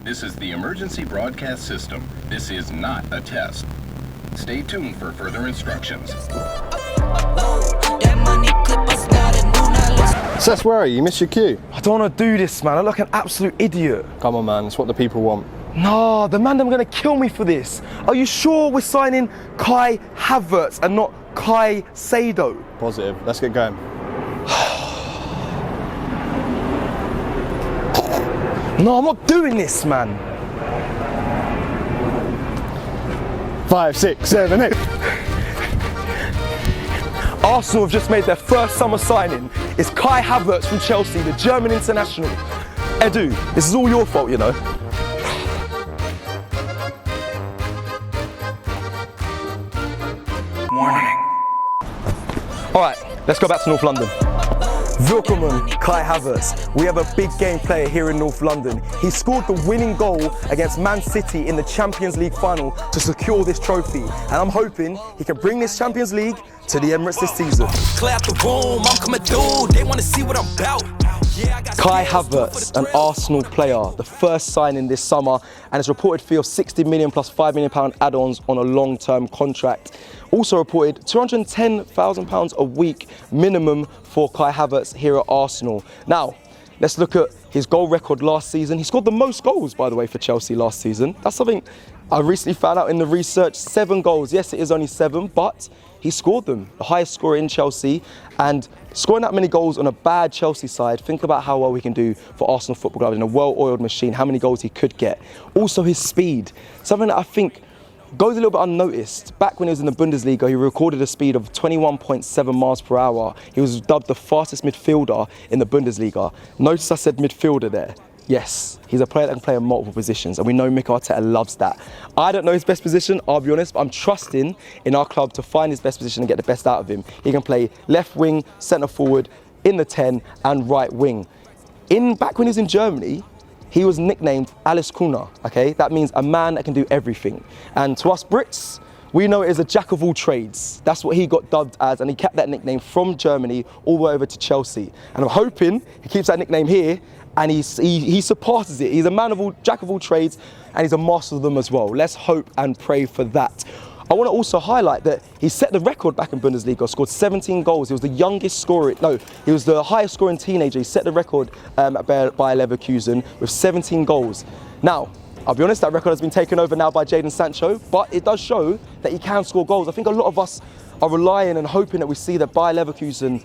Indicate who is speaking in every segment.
Speaker 1: This is the emergency broadcast system. This is not a test. Stay tuned for further instructions.
Speaker 2: Sess, where are you? You missed your cue.
Speaker 3: I don't want to do this, man. I look like an absolute idiot.
Speaker 2: Come on, man. It's what the people want.
Speaker 3: No, the man them gonna kill me for this. Are you sure we're signing Kai Havertz and not Kai Sado?
Speaker 2: Positive. Let's get going.
Speaker 3: No, I'm not doing this, man.
Speaker 2: 5, 6, 7, 8.
Speaker 3: Arsenal have just made their first summer signing. It's Kai Havertz from Chelsea, the German international. Edu, this is all your fault, you know.
Speaker 4: Warning.
Speaker 3: All right, let's go back to North London. Willkommen, Kai Havertz. We have a big game player here in North London. He scored the winning goal against Man City in the Champions League final to secure this trophy. And I'm hoping he can bring this Champions League to the Emirates this season.
Speaker 4: Clear out the room, I'm coming through. They want to see what I'm about.
Speaker 3: Kai Havertz, an Arsenal player, the first signing this summer, and it's reported fee of 60 million plus £5 million add-ons on a long-term contract. Also reported £210,000 a week minimum for Kai Havertz here at Arsenal. Now, let's look at his goal record last season. He scored the most goals, by the way, for Chelsea last season. That's something I recently found out in the research. 7 goals. Yes, it is only 7, but he scored them. The highest scorer in Chelsea. And scoring that many goals on a bad Chelsea side, think about how well we can do for Arsenal Football Club in a well-oiled machine, how many goals he could get. Also his speed, something that I think goes a little bit unnoticed. Back when he was in the Bundesliga, he recorded a speed of 21.7 miles per hour. He was dubbed the fastest midfielder in the Bundesliga. Notice I said midfielder there. Yes, he's a player that can play in multiple positions, and we know Mikel Arteta loves that. I don't know his best position, I'll be honest, but I'm trusting in our club to find his best position and get the best out of him. He can play left wing, centre forward, in the 10 and right wing. Back when he was in Germany, he was nicknamed Alice Kuna, okay? That means a man that can do everything. And to us Brits, we know it as a jack of all trades. That's what he got dubbed as, and he kept that nickname from Germany all the way over to Chelsea. And I'm hoping he keeps that nickname here, and he surpasses it. He's a man of all, jack of all trades, and he's a master of them as well. Let's hope and pray for that. I want to also highlight that he set the record back in Bundesliga, scored 17 goals. He was the youngest scorer, he was the highest scoring teenager. He set the record at Bayer Leverkusen with 17 goals. Now, I'll be honest, that record has been taken over now by Jadon Sancho, but it does show that he can score goals. I think a lot of us are relying and hoping that we see that Bayer Leverkusen,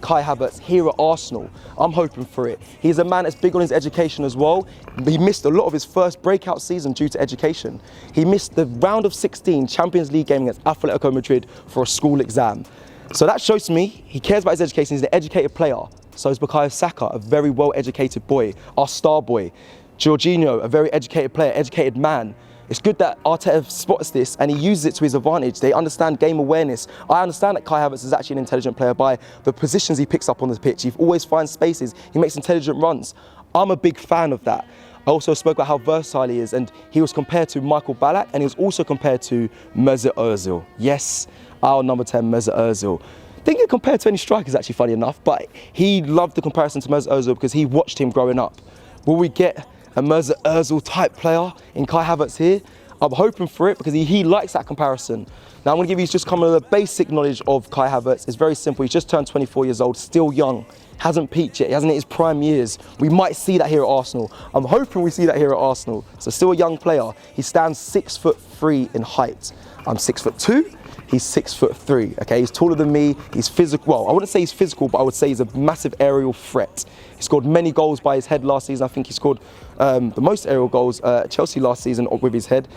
Speaker 3: Kai Havertz here at Arsenal. I'm hoping for it. He's a man that's big on his education as well. He missed a lot of his first breakout season due to education. He missed the round of 16 Champions League game against Atletico Madrid for a school exam. So that shows to me he cares about his education. He's an educated player. So is Bukayo Saka, a very well-educated boy, our star boy. Jorginho, a very educated player, educated man. It's good that Arteta spots this and he uses it to his advantage. They understand game awareness. I understand that Kai Havertz is actually an intelligent player by the positions he picks up on the pitch. He always finds spaces. He makes intelligent runs. I'm a big fan of that. I also spoke about how versatile he is, and he was compared to Michael Ballack, and he was also compared to Mesut Ozil. Yes, our number 10, Mesut Ozil. Didn't get compared to any strikers, actually, funny enough, but he loved the comparison to Mesut Ozil because he watched him growing up. Will we get a Mesut Ozil type player in Kai Havertz here? I'm hoping for it because he likes that comparison. Now I'm going to give you just kind of the basic knowledge of Kai Havertz. It's very simple. He's just turned 24 years old, still young, hasn't peaked yet, he hasn't hit his prime years. We might see that here at Arsenal. I'm hoping we see that here at Arsenal. So still a young player. He stands 6'3" in height. I'm 6'2". He's 6'3", okay? He's taller than me, he's physical. Well, I wouldn't say he's physical, but I would say he's a massive aerial threat. He scored many goals by his head last season. I think he scored the most aerial goals at Chelsea last season with his head.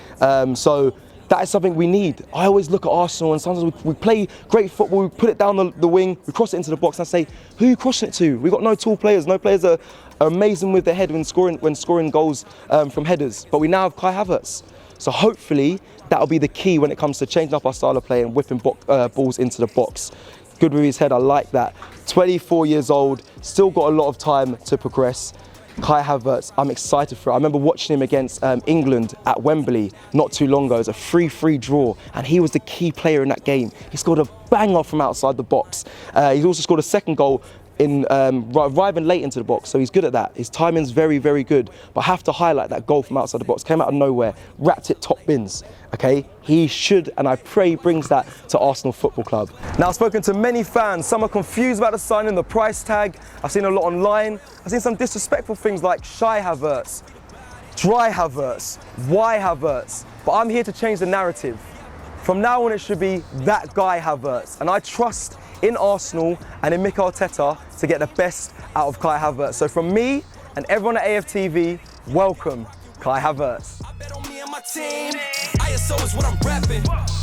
Speaker 3: So that is something we need. I always look at Arsenal and sometimes we play great football, we put it down the wing, we cross it into the box, and I say, who are you crossing it to? We've got no tall players, no players are amazing with their head when scoring goals from headers, but we now have Kai Havertz. So hopefully that'll be the key when it comes to changing up our style of play and whipping balls into the box. Good with his head, I like that. 24 years old, still got a lot of time to progress. Kai Havertz, I'm excited for it. I remember watching him against England at Wembley not too long ago. It was a 3-3 draw, and he was the key player in that game. He scored a banger from outside the box. He's also scored a second goal in arriving late into the box, so he's good at that. His timing's very, very good. But I have to highlight that goal from outside the box. Came out of nowhere, wrapped it top bins. Okay, he should, and I pray he brings that to Arsenal Football Club. Now, I've spoken to many fans. Some are confused about the signing, the price tag. I've seen a lot online. I've seen some disrespectful things like shy Havertz, dry Havertz, why Havertz. But I'm here to change the narrative. From now on, it should be that guy Havertz, and I trust in Arsenal and in Mikel Arteta to get the best out of Kai Havertz. So from me and everyone at AFTV, welcome Kai Havertz.
Speaker 4: I bet on me and my team. ISO is what I'm rapping.